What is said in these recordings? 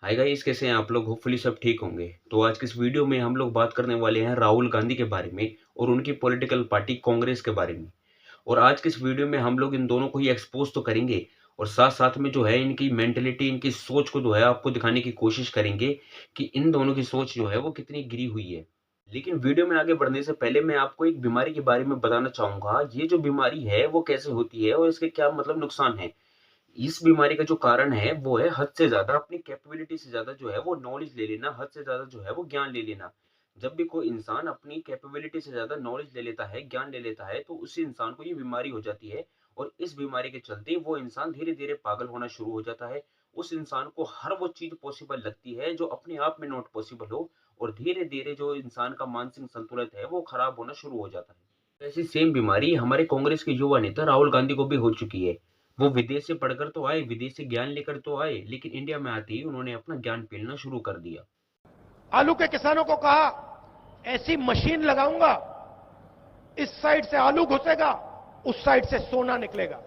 Hi guys, कैसे हैं आप लोग। होपफुली सब ठीक होंगे। तो आज की इस वीडियो में हम लोग बात करने वाले हैं राहुल गांधी के बारे में और उनकी पॉलिटिकल पार्टी कांग्रेस के बारे में। और आज की इस वीडियो में हम लोग इन दोनों को ही एक्सपोज तो करेंगे और साथ साथ में जो है इनकी मेंटेलिटी, इनकी सोच को जो है आपको दिखाने की कोशिश करेंगे कि इन दोनों की सोच जो है वो कितनी गिरी हुई है। लेकिन वीडियो में आगे बढ़ने से पहले मैं आपको एक बीमारी के बारे में बताना चाहूंगा। ये जो बीमारी है वो कैसे होती है और इसके क्या मतलब नुकसान है। इस बीमारी का जो कारण है वो है हद से ज़्यादा अपनी कैपेबिलिटी से ज़्यादा जो है वो नॉलेज ले लेना, हद से ज़्यादा जो है वो ज्ञान ले लेना। जब भी कोई इंसान अपनी कैपेबिलिटी से ज़्यादा नॉलेज ले लेता है, ज्ञान ले लेता है, तो उस इंसान को ये बीमारी हो जाती है और इस बीमारी के चलते वो इंसान धीरे-धीरे पागल होना शुरू हो जाता है। उस इंसान को हर वो चीज़ पॉसिबल लगती है जो अपने आप में नॉट पॉसिबल हो और धीरे-धीरे जो इंसान का मानसिक संतुलन है वो खराब होना शुरू हो जाता है। ऐसी सेम बीमारी हमारे कांग्रेस के युवा नेता राहुल गांधी को भी हो चुकी है। वो विदेश से पढ़कर तो आए, विदेश से ज्ञान लेकर तो आए, लेकिन इंडिया में आते ही उन्होंने अपना ज्ञान पेलना शुरू कर दिया। आलू के किसानों को कहा ऐसी मशीन लगाऊंगा, इस साइड से आलू घुसेगा, उस साइड से सोना निकलेगा।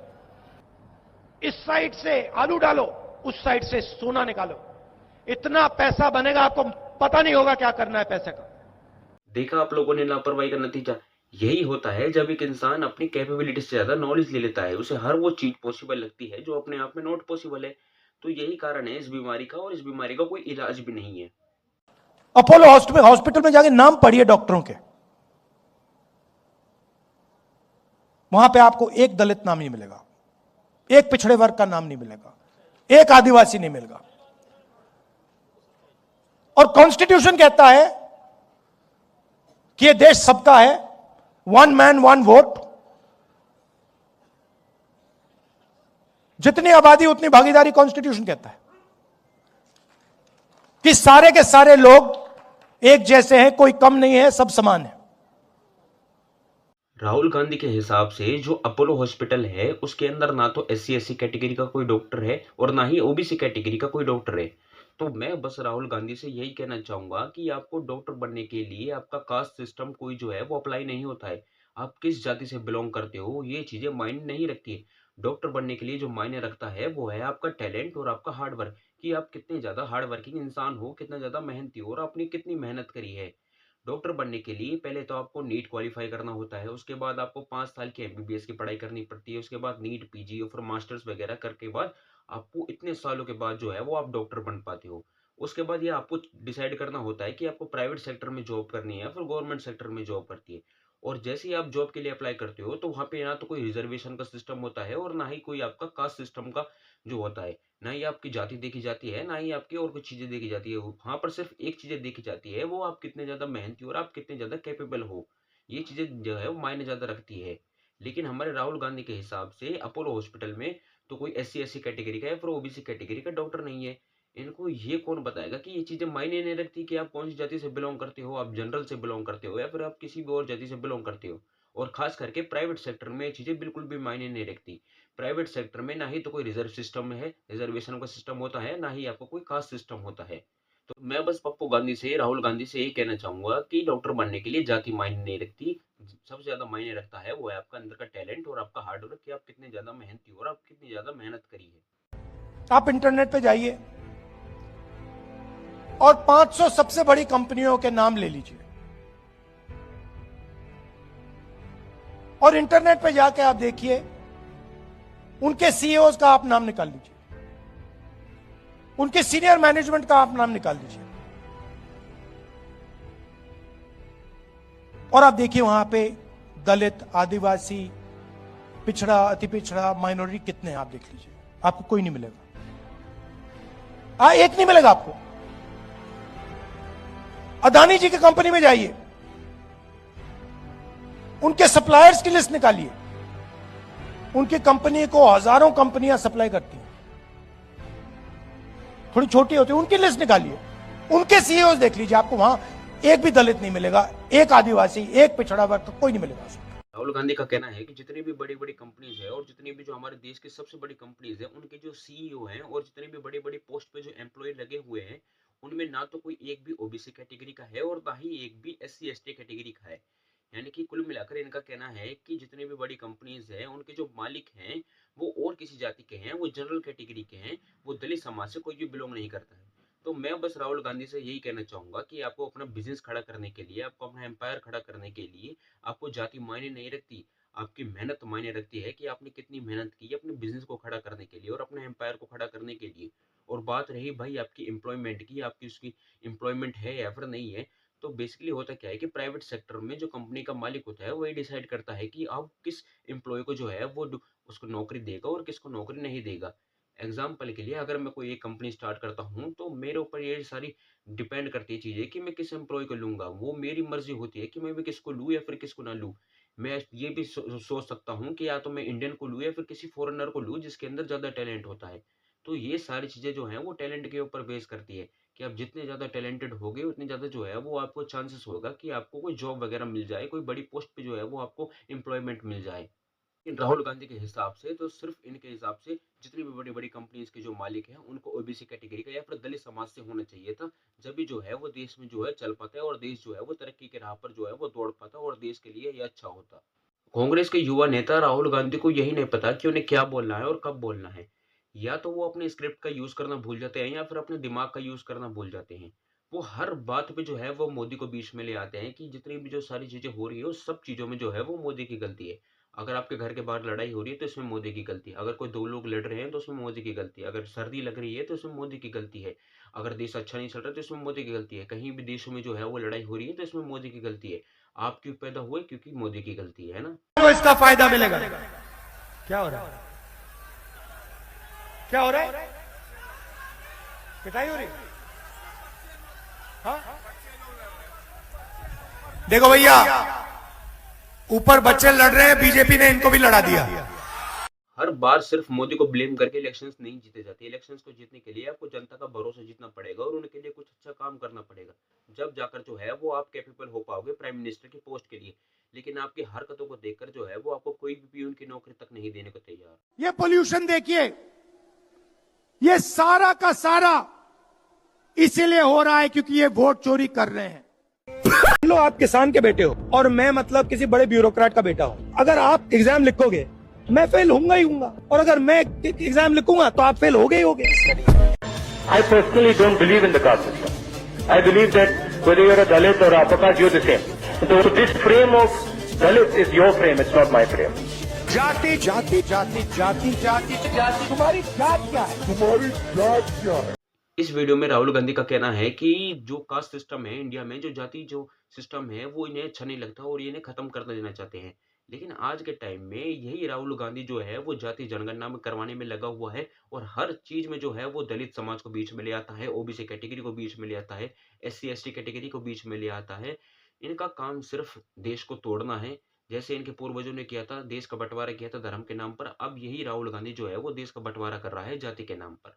इस साइड से आलू डालो, उस साइड से सोना निकालो। इतना पैसा बनेगा, आपको पता नहीं होगा क्या करना है पैसे का। देखा आप लोगों ने लापरवाही का नतीजा। यही होता है जब एक इंसान अपनी कैपेबिलिटी से ज्यादा नॉलेज ले लेता है, उसे हर वो चीज पॉसिबल लगती है जो अपने आप में नॉट पॉसिबल है। तो यही कारण है इस बीमारी का, और इस बीमारी का कोई इलाज भी नहीं है। अपोलो हॉस्पिटल में जाके नाम पढ़िए डॉक्टरों के, वहां पे आपको एक दलित नाम नहीं मिलेगा, एक पिछड़े वर्ग का नाम नहीं मिलेगा, एक आदिवासी नहीं मिलेगा। और कॉन्स्टिट्यूशन कहता है कि यह देश सबका है, वन मैन वन वोट। जितनी आबादी उतनी भागीदारी, कॉन्स्टिट्यूशन कहता है कि सारे के सारे लोग एक जैसे हैं, कोई कम नहीं है, सब समान है। राहुल गांधी के हिसाब से जो अपोलो हॉस्पिटल है उसके अंदर ना तो SC/SC कैटेगरी का कोई डॉक्टर है और ना ही OBC कैटेगरी का कोई डॉक्टर है। तो मैं बस राहुल गांधी से यही कहना चाहूंगा कि आपको डॉक्टर बनने के लिए आपका कास्ट सिस्टम कोई जो है वो अप्लाई नहीं होता है। आप किस जाति से बिलोंग करते हो ये चीजें मायने नहीं रखती है। डॉक्टर बनने के लिए जो मायने रखता है वो है आपका टैलेंट और आपका हार्ड वर्क, कि आप कितने ज्यादा हार्ड वर्किंग इंसान हो, कितना ज्यादा मेहनती हो और आपने कितनी मेहनत करी है। डॉक्टर बनने के लिए पहले तो आपको नीट क्वालिफाई करना होता है, उसके बाद आपको 5 साल की MBBS की पढ़ाई करनी पड़ती है, उसके बाद नीट PG और फिर मास्टर्स वगैरह करके बाद आपको इतने सालों के बाद जो है वो आप डॉक्टर बन पाते हो। उसके बाद ये आपको डिसाइड करना होता है कि आपको प्राइवेट सेक्टर में जॉब करनी है फिर गवर्नमेंट सेक्टर में जॉब करती है। और जैसे ही आप जॉब के लिए अप्लाई करते हो तो वहाँ पे ना तो कोई रिजर्वेशन का सिस्टम होता है और ना ही कोई आपका कास्ट सिस्टम का जो होता है। ना ही आपकी जाति देखी जाती है, ना ही आपकी और कुछ चीजें देखी जाती है। वहां पर सिर्फ एक चीजें देखी जाती है, वो आप कितने ज्यादा मेहनती हो और आप कितने ज्यादा कैपेबल हो। ये चीजें जो है वो मायने ज्यादा रखती है। लेकिन हमारे राहुल गांधी के हिसाब से अपोलो हॉस्पिटल में तो कोई SC/SC कैटेगरी का या फिर OBC कैटेगरी का डॉक्टर नहीं है। इनको ये कौन बताएगा कि ये चीजें मायने नहीं रखती कि आप कौन सी जाति से बिलोंग करते हो, आप जनरल से बिलोंग करते हो या फिर आप किसी भी और जाति से बिलोंग करते हो। और खास करके प्राइवेट सेक्टर में ये चीजें बिल्कुल भी मायने नहीं रखती। प्राइवेट सेक्टर में ना ही तो कोई रिजर्व सिस्टम है, रिजर्वेशन का सिस्टम होता है, ना ही आपको कोई कास्ट सिस्टम होता है। तो मैं बस पप्पू गांधी से, राहुल गांधी से यही कहना चाहूंगा कि डॉक्टर बनने के लिए जाति मायने नहीं रखती। सबसे ज्यादा मायने रखता है वो है आपका अंदर का टैलेंट और आपका हार्ड वर्क, कि आप कितने ज्यादा मेहनती हो और आप कितनी ज्यादा मेहनत करी है। आप इंटरनेट पे जाइए और 500 सबसे बड़ी कंपनियों के नाम ले लीजिए और इंटरनेट पे जाके आप देखिए, उनके CEOs का आप नाम निकाल लीजिए, उनके सीनियर मैनेजमेंट का आप नाम निकाल लीजिए और आप देखिए वहां पे दलित, आदिवासी, पिछड़ा, अति पिछड़ा, माइनॉरिटी कितने हैं आप देख लीजिए, आपको कोई नहीं मिलेगा। एक नहीं मिलेगा आपको। अदानी जी की कंपनी में जाइए, उनके सप्लायर्स की लिस्ट निकालिए, उनकी कंपनी को हजारों कंपनियां सप्लाई करती हैं, थोड़ी छोटी होती है, उनकी लिस्ट निकालिए, उनके CEOs देख लीजिए, आपको वहां एक भी दलित नहीं मिलेगा, एक आदिवासी, एक पिछड़ा वर्ग का कोई नहीं मिलेगा। राहुल गांधी का कहना है कि जितनी भी बड़ी बड़ी कंपनीज है और जितनी भी जो हमारे देश की सबसे बड़ी कंपनीज है उनके जो CEO हैं और जितनी भी बड़ी बड़ी पोस्ट पे जो एम्प्लॉय लगे हुए हैं, उनमें ना तो कोई एक भी OBC कैटेगरी का है और ना ही एक भी SC/ST कैटेगरी का है। यानी कि कुल मिलाकर इनका कहना है कि जितनी भी बड़ी कंपनीज है उनके जो मालिक हैं वो और किसी जाति के हैं, वो जनरल कैटेगरी के हैं, वो दलित समाज से कोई भी बिलोंग नहीं करता है। तो मैं बस राहुल गांधी से यही कहना चाहूँगा कि आपको अपना बिज़नेस खड़ा करने के लिए, आपको अपना एम्पायर खड़ा करने के लिए, आपको जाति मायने नहीं रखती। आपकी मेहनत मायने रखती है कि आपने कितनी मेहनत की अपने बिज़नेस को खड़ा करने के लिए और अपने एम्पायर को खड़ा करने के लिए। और बात रही भाई आपकी एम्प्लॉयमेंट की, आपकी उसकी एम्प्लॉयमेंट है या फिर नहीं है, तो बेसिकली होता क्या है कि प्राइवेट सेक्टर में जो कंपनी का मालिक होता है, वही डिसाइड करता है कि अब किस एम्प्लॉयी को जो है वो उसको नौकरी देगा और किसको नौकरी नहीं देगा। एग्जाम्पल के लिए अगर मैं कोई एक कंपनी स्टार्ट करता हूँ तो मेरे ऊपर ये सारी डिपेंड करती है चीज़ें कि मैं किस एम्प्लॉय को लूंगा। वो मेरी मर्जी होती है कि मैं भी किसको लूँ या फिर किसको ना लूँ। मैं ये भी सोच सकता हूँ कि या तो मैं इंडियन को लूँ या फिर किसी फॉरेनर को लूँ जिसके अंदर ज़्यादा टैलेंट होता है। तो ये सारी चीज़ें जो हैं वो टैलेंट के ऊपर बेस करती है कि आप जितने ज़्यादा टैलेंटेड होगे उतने ज़्यादा जो है वो आपको चांसेस होगा कि आपको कोई जॉब वगैरह मिल जाए, कोई बड़ी पोस्ट पे जो है वो आपको एम्प्लॉयमेंट मिल जाए। इन राहुल गांधी के हिसाब से तो सिर्फ इनके हिसाब से जितनी भी बड़ी बड़ी कंपनीज के जो मालिक हैं उनको ओबीसी कैटेगरी का या फिर दलित समाज से होना चाहिए था। जब भी जो है वो देश में जो है चल पाता है और देश जो है वो तरक्की के राह पर जो है वो दौड़ पाता और देश के लिए ये अच्छा होता। कांग्रेस के युवा नेता राहुल गांधी को यही नहीं पता कि उन्हें क्या बोलना है और कब बोलना है। या तो वो अपने स्क्रिप्ट का यूज करना भूल जाते हैं या फिर अपने दिमाग का यूज करना भूल जाते हैं। वो हर बात पे जो है वो मोदी को बीच में ले आते हैं कि जितनी भी जो सारी चीजें हो रही है उस सब चीजों में जो है वो मोदी की गलती है। अगर आपके घर के बाहर लड़ाई हो रही है तो इसमें मोदी की गलती है। अगर कोई दो लोग लड़ रहे हैं तो उसमें मोदी की गलती है। अगर सर्दी लग रही है तो उसमें मोदी की गलती है। अगर देश अच्छा नहीं चल रहा तो इसमें मोदी की गलती है। कहीं भी देशों में जो है वो लड़ाई हो रही है तो इसमें मोदी की गलती है। आप क्यों पैदा हुए? क्योंकि मोदी की गलती है ना। को इसका फायदा मिलेगा। क्या हो रहा है? क्या हो रहा है? पिटाई हो रही है? हाँ? देखो भैया, ऊपर बच्चे लड़ रहे हैं, बीजेपी ने इनको भी लड़ा दिया। हर बार सिर्फ मोदी को ब्लेम करके इलेक्शंस नहीं जीते जाते। इलेक्शंस को जीतने के लिए आपको जनता का भरोसा जीतना पड़ेगा और उनके लिए कुछ अच्छा काम करना पड़ेगा। जब जाकर जो है वो आप कैपेबल हो पाओगे प्राइम मिनिस्टर की पोस्ट के लिए। लेकिन आपकी हरकतों को देखकर जो है वो आपको कोई भी पीयून की नौकरी तक नहीं देने को तैयार। ये पोल्यूशन देखिए, ये सारा का सारा इसीलिए हो रहा है क्योंकि ये वोट चोरी कर रहे हैं। लो आप किसान के बेटे हो और मैं मतलब किसी बड़े ब्यूरोक्रेट का बेटा हूं। अगर आप एग्जाम लिखोगे मैं फेल होऊंगा ही होऊंगा, और अगर मैं एग्जाम लिखूंगा तो आप फेल हो गए ही होगे। I personally don't believe in the caste system. I believe that whether you're a Dalit or a Apakash, you're the same. So this frame of Dalit is your frame, it's not my frame. जाति जाति जाति जाति जाति जाति, तुम्हारी जात क्या है? तुम्हारी जात क्या है? इस वीडियो में राहुल गांधी का कहना है कि जो कास्ट सिस्टम है इंडिया में, जो जाति जो सिस्टम है वो इन्हें अच्छा नहीं लगता और ये इन्हें खत्म कर देना चाहते हैं। लेकिन आज के टाइम में यही राहुल गांधी जो है वो जाति जनगणना में करवाने में लगा हुआ है और हर चीज में जो है वो दलित समाज को बीच में ले आता है, ओबीसी कैटेगरी को बीच में ले आता है, एससी एसटी कैटेगरी को बीच में ले आता है। इनका काम सिर्फ देश को तोड़ना है। जैसे इनके पूर्वजों ने किया था, देश का बंटवारा किया था धर्म के नाम पर, अब यही राहुल गांधी जो है वो देश का बंटवारा कर रहा है जाति के नाम पर।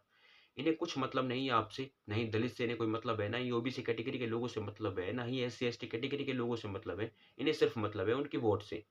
इन्हें कुछ मतलब नहीं है आपसे, ना ही दलित से इन्हें कोई मतलब है, ना ही ओबीसी कैटेगरी के लोगों से मतलब है, ना ही एससी एसटी कैटेगरी के लोगों से मतलब है। इन्हें सिर्फ मतलब है उनकी वोट से।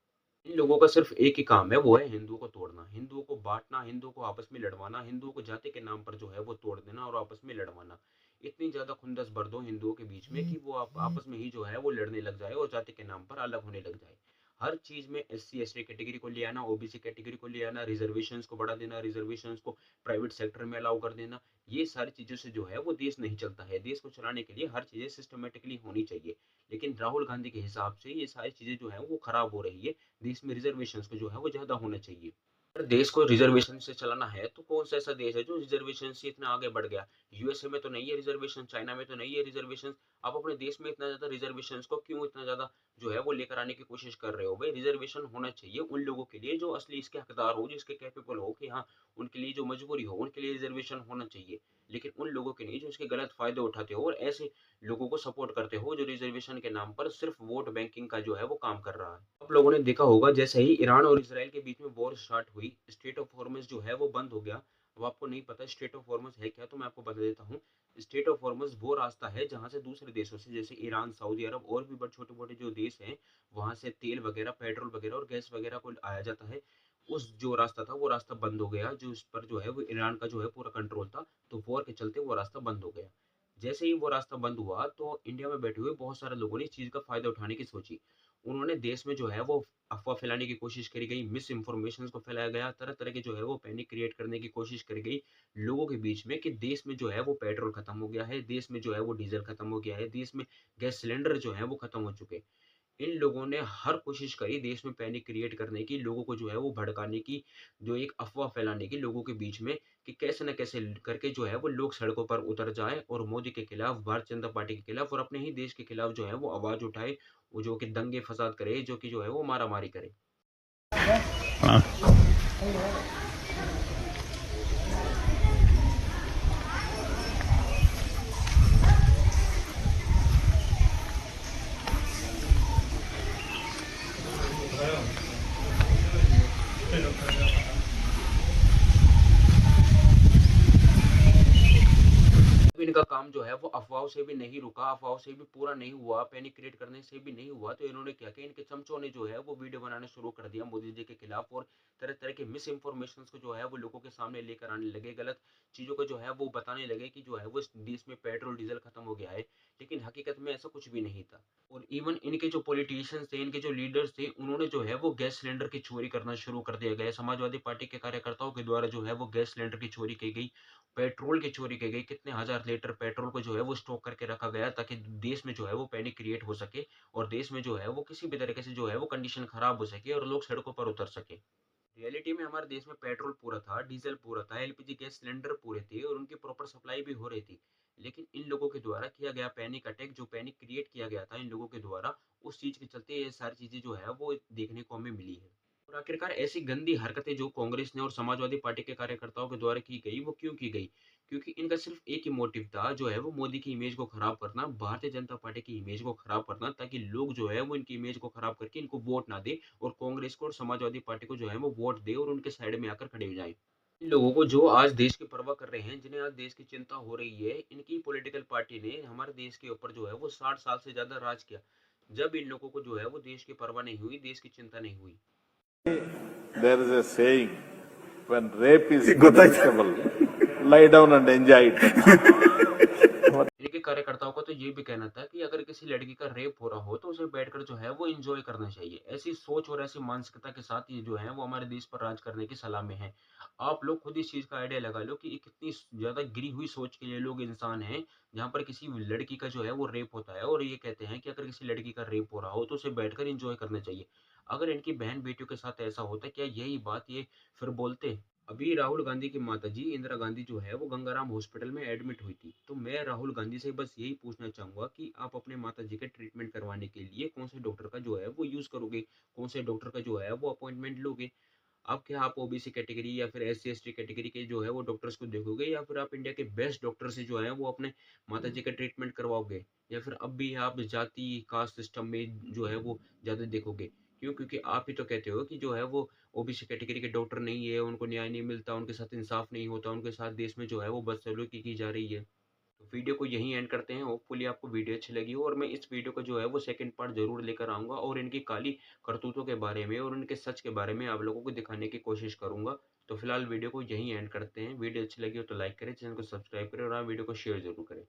इन लोगों का सिर्फ एक ही काम है, वो है हिंदुओं को तोड़ना, हिंदुओं को बांटना, हिंदुओं को आपस में लड़वाना, हिंदुओं को जाति के नाम पर जो है वो तोड़ देना और आपस में लड़वाना। इतनी ज्यादा खुंदस भर दो हिंदुओं के बीच में कि वो आपस में ही जो है वो लड़ने लग जाए और जाति के नाम पर अलग होने लग जाए। हर चीज में एससी एसटी कैटेगरी को ले आना, ओबीसी कैटेगरी को ले आना, रिजर्वेशंस को बढ़ा देना, रिजर्वेशंस को प्राइवेट सेक्टर में अलाउ कर देना। ये सारी चीजों से जो है वो देश नहीं चलता है। देश को चलाने के लिए हर चीजें सिस्टमेटिकली होनी चाहिए। लेकिन राहुल गांधी के हिसाब से ये सारी चीजें जो है वो खराब हो रही है। देश में रिजर्वेशंस को जो है वो ज्यादा होना चाहिए। अगर देश को रिजर्वेशन से चलाना है तो कौन सा ऐसा देश है जो रिजर्वेशन से इतना आगे बढ़ गया? यूएसए में तो नहीं है रिजर्वेशन, चाइना में तो नहीं है रिजर्वेशन। आप अपने देश में इतना ज्यादा रिजर्वेशन को क्यों इतना ज्यादा जो है वो लेकर आने की कोशिश कर रहे हो? भाई रिजर्वेशन होना चाहिए उन लोगों के लिए जो असली इसके हकदार हो, जिसके कैपेबल हो कि हाँ उनके लिए जो मजबूरी हो उनके लिए रिजर्वेशन होना चाहिए। लेकिन उन लोगों के लिए जो इसके गलत फायदे उठाते हो और ऐसे लोगों को सपोर्ट करते हो जो रिजर्वेशन के नाम पर सिर्फ वोट बैंकिंग का जो है वो काम कर रहा है। आप लोगों ने देखा होगा जैसे ही ईरान और इसराइल के बीच में वॉर स्टार्ट हुई, स्ट्रेट ऑफ हॉर्मुज जो है वो बंद हो गया। अब आपको नहीं पता स्ट्रेट ऑफ हॉर्मुज है क्या, तो मैं आपको बता देता हूँ। स्ट्रेट ऑफ हॉर्मुज वो रास्ता है जहां से दूसरे देशों से, जैसे ईरान, सऊदी अरब और भी बड़े छोटे मोटे जो देश हैं, वहां से तेल वगैरह, पेट्रोल वगैरह और गैस वगैरह को आया जाता है। उस जो रास्ता था वो रास्ता बंद हो गया, जो उस पर जो है वो ईरान का जो है पूरा कंट्रोल था। तो वॉर के चलते वो रास्ता बंद हो गया। जैसे ही वो रास्ता बंद हुआ तो इंडिया में बैठे हुए बहुत सारे लोगों ने इस चीज का फायदा उठाने की सोची उन्होंने देश में जो है वो अफ़वाह फैलाने की कोशिश करी गई, मिस इन्फॉर्मेशंस को फैलाया गया, तरह-तरह के जो है वो पैनिक क्रिएट करने की कोशिश करी गई लोगों के बीच में कि देश में जो है वो पेट्रोल खत्म हो गया है, देश में जो है वो डीज़ल खत्म हो गया है, देश में गैस सिलेंडर जो है वो खत्म हो चुके हैं। इन लोगों ने हर कोशिश करी देश में पैनिक क्रिएट करने की, लोगों को जो है वो भड़काने की, जो एक अफ़वाह फैलाने की लोगों के बीच में कि कैसे न कैसे करके जो है वो लोग सड़कों पर उतर जाएँ और मोदी के खिलाफ, भारतीय जनता पार्टी के खिलाफ और अपने ही देश के खिलाफ जो है वो आवाज़ उठाए, वो जो कि दंगे फ़साद करे, जो कि जो है वो मारा-मारी करे। इनका काम जो है वो अफ़वाहों से भी नहीं रुका, अफ़वाहों से भी पूरा नहीं हुआ, पैनिक क्रिएट करने से भी नहीं हुआ, तो इन्होंने क्या किया, इनके चमचों ने जो है वो वीडियो बनाना शुरू कर दिया मोदी जी के खिलाफ और तरह-तरह के मिस इन्फॉर्मेशंस को जो है वो लोगों के सामने लेकर आने लगे, गलत चीज़ों को जो है वो बताने लगे कि जो है वो इस देश में पेट्रोल, डीज़ल खत्म हो गया है, लेकिन हकीकत में ऐसा कुछ भी नहीं था। और इवन इनके जो पॉलिटिशियंस थे, इनके जो लीडर्स थे, उन्होंने जो है वो गैस सिलेंडर की चोरी करना शुरू कर दिया गया। समाजवादी पार्टी के कार्यकर्ताओं के द्वारा जो है वो गैस सिलेंडर की चोरी की गई। पेट्रोल की चोरी की गई, कितने हज़ार लीटर पेट्रोल को जो है वो स्टॉक करके रखा गया ताकि देश में जो है वो पैनिक क्रिएट हो सके और देश में जो है वो किसी भी तरीके से जो है वो कंडीशन खराब हो सके और लोग सड़कों पर उतर सके। रियलिटी में हमारे देश में पेट्रोल पूरा था, डीज़ल पूरा था, एलपीजी गैस सिलेंडर पूरे थे और उनकी प्रॉपर सप्लाई भी हो रही थी। लेकिन इन लोगों के द्वारा किया गया पैनिक अटैक, जो पैनिक क्रिएट किया गया था इन लोगों के द्वारा, उस चीज़ के चलते ये सारी चीज़ें जो है वो देखने को हमें मिली है। और आखिरकार ऐसी गंदी हरकतें जो कांग्रेस ने और समाजवादी पार्टी के कार्यकर्ताओं के द्वारा की गई, वो क्यों की गई? क्योंकि इनका सिर्फ एक ही मोटिव था, जो है वो मोदी की इमेज को खराब करना, भारतीय जनता पार्टी की इमेज को खराब करना, ताकि लोग जो है वो इनकी इमेज को खराब करके इनको वोट ना दें और कांग्रेस को और समाजवादी पार्टी को जो है वो वोट दें और उनके साइड में आकर खड़े हो जाएँ। इन लोगों को जो आज देश की परवाह कर रहे हैं, जिन्हें आज देश की चिंता हो रही है, इनकी पॉलिटिकल पार्टी ने हमारे देश के ऊपर जो है वो 60 साल से ज़्यादा राज किया। जब इन लोगों को जो है वो देश की परवाह नहीं हुई, देश की चिंता नहीं हुई। There is a saying, when rape is inevitable, lie down and enjoy it. इनके कार्यकर्ताओं का तो ये भी कहना था कि अगर किसी लड़की का रेप हो रहा हो तो उसे बैठकर जो है वो एंजॉय करना चाहिए। ऐसी सोच और ऐसी मानसिकता के साथ ये जो है वो हमारे देश पर राज करने की सलाह में है। आप लोग खुद इस चीज़ का आइडिया लगा लो कि ये कितनी ज़्यादा गिरी हुई सोच के ये लोग इंसान हैं, जहाँ पर किसी लड़की का जो है वो रेप होता है और ये कहते हैं कि अगर किसी लड़की का रेप हो रहा हो तो उसे बैठकर एंजॉय करना चाहिए। अगर इनकी बहन-बेटियों के साथ ऐसा होता, क्या यही बात ये फिर बोलते? अभी राहुल गांधी की माताजी इंदिरा गांधी जो है वो गंगाराम हॉस्पिटल में एडमिट हुई थी। तो मैं राहुल गांधी से बस यही पूछना चाहूंगा कि आप अपने माताजी के ट्रीटमेंट करवाने के लिए कौन से डॉक्टर का जो है वो यूज करोगे, कौन से डॉक्टर का जो है वो अपॉइंटमेंट लोगे। आप क्या आप ओबीसी कैटेगरी या फिर एससी एसटी कैटेगरी के जो है वो डॉक्टर्स को देखोगे या फिर आप इंडिया के बेस्ट डॉक्टर से जो है वो अपने माताजी का ट्रीटमेंट करवाओगे, या फिर अब भी आप जाति कास्ट सिस्टम में जो है वो ज्यादा देखोगे? क्यों? क्योंकि आप ही तो कहते हो कि जो है वो ओबीसी कैटेगरी के डॉक्टर नहीं है, उनको न्याय नहीं मिलता, उनके साथ इंसाफ नहीं होता, उनके साथ देश में जो है वो बदसलूकी की जा रही है। तो वीडियो को यहीं एंड करते हैं। होपफुली आपको वीडियो अच्छी लगी हो और मैं इस वीडियो का जो है वो सेकंड पार्ट ज़रूर लेकर आऊँगा और इनकी काली करतूतों के बारे में और उनके सच के बारे में आप लोगों को दिखाने की कोशिश करूँगा। तो फिलहाल वीडियो को यहीं एंड करते हैं। वीडियो अच्छी लगी हो तो लाइक करें, चैनल को सब्सक्राइब करें और आप वीडियो को शेयर ज़रूर करें।